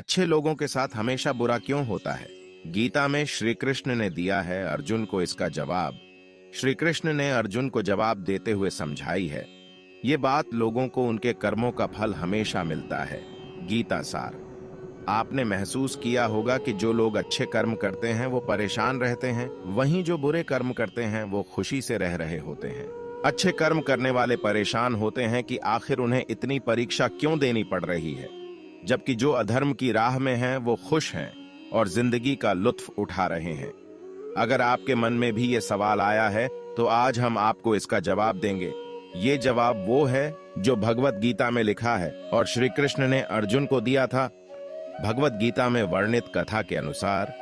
अच्छे लोगों के साथ हमेशा बुरा क्यों होता है? गीता में श्री कृष्ण ने दिया है अर्जुन को इसका जवाब। श्री कृष्ण ने अर्जुन को जवाब देते हुए समझाई है, ये बात लोगों को उनके कर्मों का फल हमेशा मिलता है। गीता सार। आपने महसूस किया होगा कि जो लोग अच्छे कर्म करते हैं वो परेशान रहते हैं, वहीं जो बुरे कर्म करते हैं वो खुशी से रह रहे होते हैं। अच्छे कर्म करने वाले परेशान होते हैं कि आखिर उन्हें इतनी परीक्षा क्यों देनी पड़ रही है, जबकि जो अधर्म की राह में हैं वो खुश हैं और जिंदगी का लुत्फ उठा रहे हैं। अगर आपके मन में भी ये सवाल आया है तो आज हम आपको इसका जवाब देंगे। ये जवाब वो है जो भगवत गीता में लिखा है और श्री कृष्ण ने अर्जुन को दिया था। भगवत गीता में वर्णित कथा के अनुसार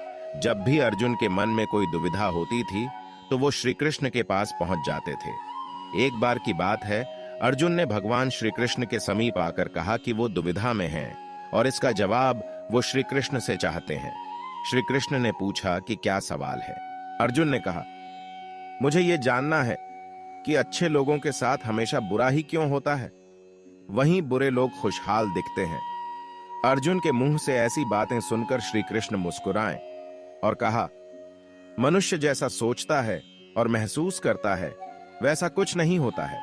जब भी अर्जुन के मन में कोई दुविधा होती थी तो वो श्री कृष्ण के पास पहुंच जाते थे। एक बार की बात है, अर्जुन ने भगवान श्री कृष्ण के समीप आकर कहा कि वो दुविधा में हैं और इसका जवाब वो श्री कृष्ण से चाहते हैं। श्री कृष्ण ने पूछा कि क्या सवाल है। अर्जुन ने कहा, मुझे ये जानना है कि अच्छे लोगों के साथ हमेशा बुरा ही क्यों होता है, वहीं बुरे लोग खुशहाल दिखते हैं। अर्जुन के मुंह से ऐसी बातें सुनकर श्री कृष्ण मुस्कुराए और कहा, मनुष्य जैसा सोचता है और महसूस करता है वैसा कुछ नहीं होता है,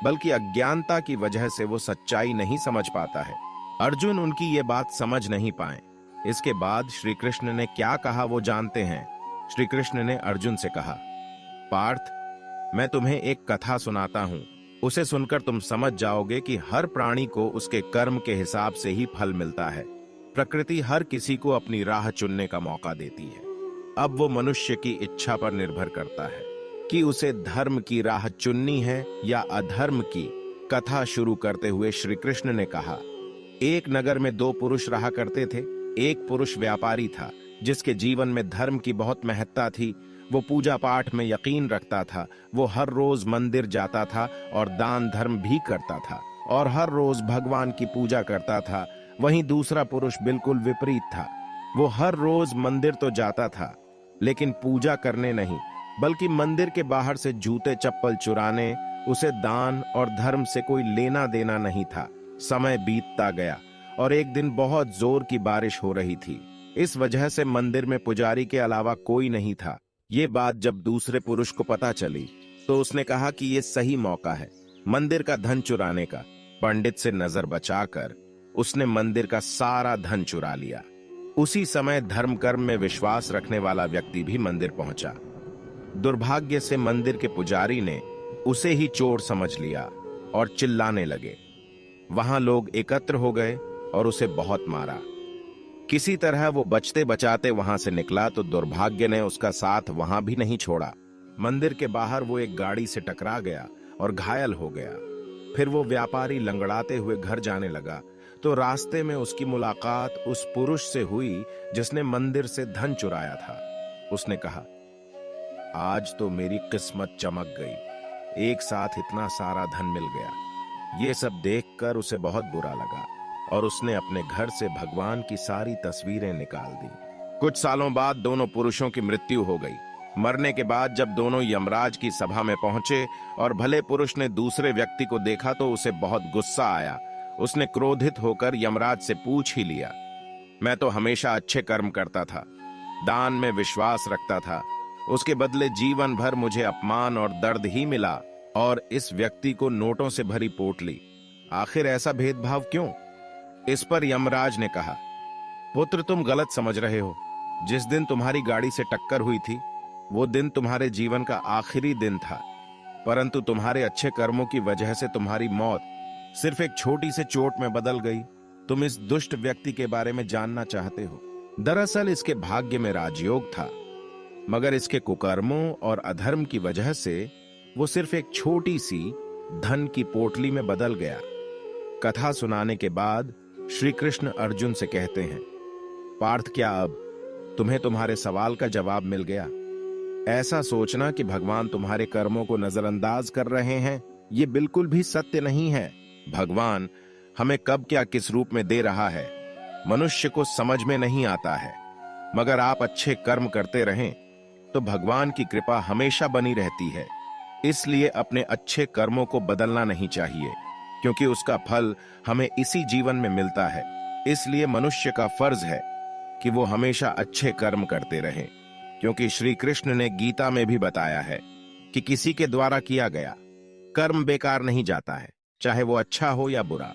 बल्कि अज्ञानता की वजह से वो सच्चाई नहीं समझ पाता है। अर्जुन उनकी ये बात समझ नहीं पाए। इसके बाद श्री कृष्ण ने क्या कहा वो जानते हैं। श्री कृष्ण ने अर्जुन से कहा, पार्थ, मैं तुम्हें एक कथा सुनाता हूं, उसे सुनकर तुम समझ जाओगे कि हर प्राणी को उसके कर्म के हिसाब से ही फल मिलता है। प्रकृति हर किसी को अपनी राह चुनने का मौका देती है। अब वो मनुष्य की इच्छा पर निर्भर करता है कि उसे धर्म की राह चुननी है या अधर्म की। कथा शुरू करते हुए श्री कृष्ण ने कहा, एक नगर में दो पुरुष रहा करते थे। एक पुरुष व्यापारी था जिसके जीवन में धर्म की बहुत महत्ता थी। वो पूजा पाठ में यकीन रखता था। वो हर रोज मंदिर जाता था और दान धर्म भी करता था और हर रोज भगवान की पूजा करता था। वहीं दूसरा पुरुष बिल्कुल विपरीत था। वो हर रोज मंदिर तो जाता था लेकिन पूजा करने नहीं, बल्कि मंदिर के बाहर से जूते चप्पल चुराने, उसे दान और धर्म से कोई लेना देना नहीं था। समय बीतता गया और एक दिन बहुत जोर की बारिश हो रही थी। इस वजह से मंदिर में पुजारी के अलावा कोई नहीं था। ये बात जब दूसरे पुरुष को पता चली तो उसने कहा कि ये सही मौका है मंदिर का धन चुराने का। पंडित से नजर बचाकर उसने मंदिर का सारा धन चुरा लिया। उसी समय धर्म कर्म में विश्वास रखने वाला व्यक्ति भी मंदिर पहुंचा। दुर्भाग्य से मंदिर के पुजारी ने उसे ही चोर समझ लिया और चिल्लाने लगे। वहां लोग एकत्र हो गए और उसे बहुत मारा। किसी तरह वो बचते बचाते वहां से निकला तो दुर्भाग्य ने उसका साथ वहां भी नहीं छोड़ा। मंदिर के बाहर वो एक गाड़ी से टकरा गया और घायल हो गया। फिर वो व्यापारी लंगड़ाते हुए घर जाने लगा तो रास्ते में उसकी मुलाकात उस पुरुष से हुई जिसने मंदिर से धन चुराया था। उसने कहा, आज तो मेरी किस्मत चमक गई, एक साथ इतना सारा धन मिल गया। ये सब देखकर उसे बहुत बुरा लगा और उसने अपने घर से भगवान की सारी तस्वीरें निकाल दी। कुछ सालों बाद दोनों पुरुषों की मृत्यु हो गई। मरने के बाद जब दोनों यमराज की सभा में पहुंचे और भले पुरुष ने दूसरे व्यक्ति को देखा तो उसे बहुत गुस्सा आया। उसने क्रोधित होकर यमराज से पूछ ही लिया, मैं तो हमेशा अच्छे कर्म करता था, दान में विश्वास रखता था, उसके बदले जीवन भर मुझे अपमान और दर्द ही मिला और इस व्यक्ति को नोटों से भरी पोटली। आखिर ऐसा भेदभाव क्यों? इस पर यमराज ने कहा, पुत्र, तुम गलत समझ रहे हो। जिस दिन तुम्हारी गाड़ी से टक्कर हुई थी वो दिन तुम्हारे जीवन का आखिरी दिन था, परंतु तुम्हारे अच्छे कर्मों की वजह से तुम्हारी मौत सिर्फ एक छोटी सी चोट में बदल गई। तुम इस दुष्ट व्यक्ति के बारे में जानना चाहते हो। दरअसल इसके भाग्य में राजयोग था, मगर इसके कुकर्मों और अधर्म की वजह से वो सिर्फ एक छोटी सी धन की पोटली में बदल गया। कथा सुनाने के बाद श्री कृष्ण अर्जुन से कहते हैं, पार्थ, क्या अब तुम्हें तुम्हारे सवाल का जवाब मिल गया? ऐसा सोचना कि भगवान तुम्हारे कर्मों को नजरअंदाज कर रहे हैं, ये बिल्कुल भी सत्य नहीं है। भगवान हमें कब क्या किस रूप में दे रहा है मनुष्य को समझ में नहीं आता है, मगर आप अच्छे कर्म करते रहें तो भगवान की कृपा हमेशा बनी रहती है। इसलिए अपने अच्छे कर्मों को बदलना नहीं चाहिए, क्योंकि उसका फल हमें इसी जीवन में मिलता है। इसलिए मनुष्य का फर्ज है कि वो हमेशा अच्छे कर्म करते रहें, क्योंकि श्री कृष्ण ने गीता में भी बताया है कि किसी के द्वारा किया गया कर्म बेकार नहीं जाता है, चाहे वो अच्छा हो या बुरा।